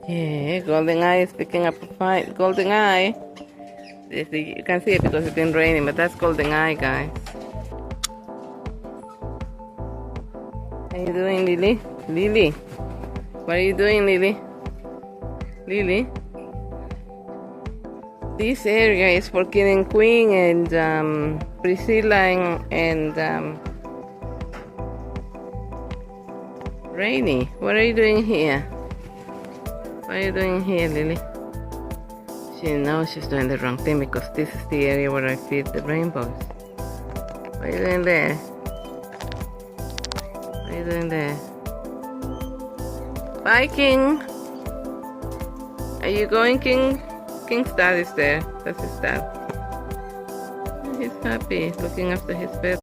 Yeah, Golden Eye is picking up a fight. Golden Eye. You can see it because it's been raining, but that's Golden Eye, guys. How you doing, Lily? Lily? What are you doing, Lily? Lily? This area is for King and Queen and Priscilla and Rainy. What are you doing here? What are you doing here, Lily? She knows she's doing the wrong thing because this is the area where I feed the rainbows. What are you doing there? What are you doing there? Bye, King. Are you going, King? King's dad is there. That's his dad. He's happy looking after his pet.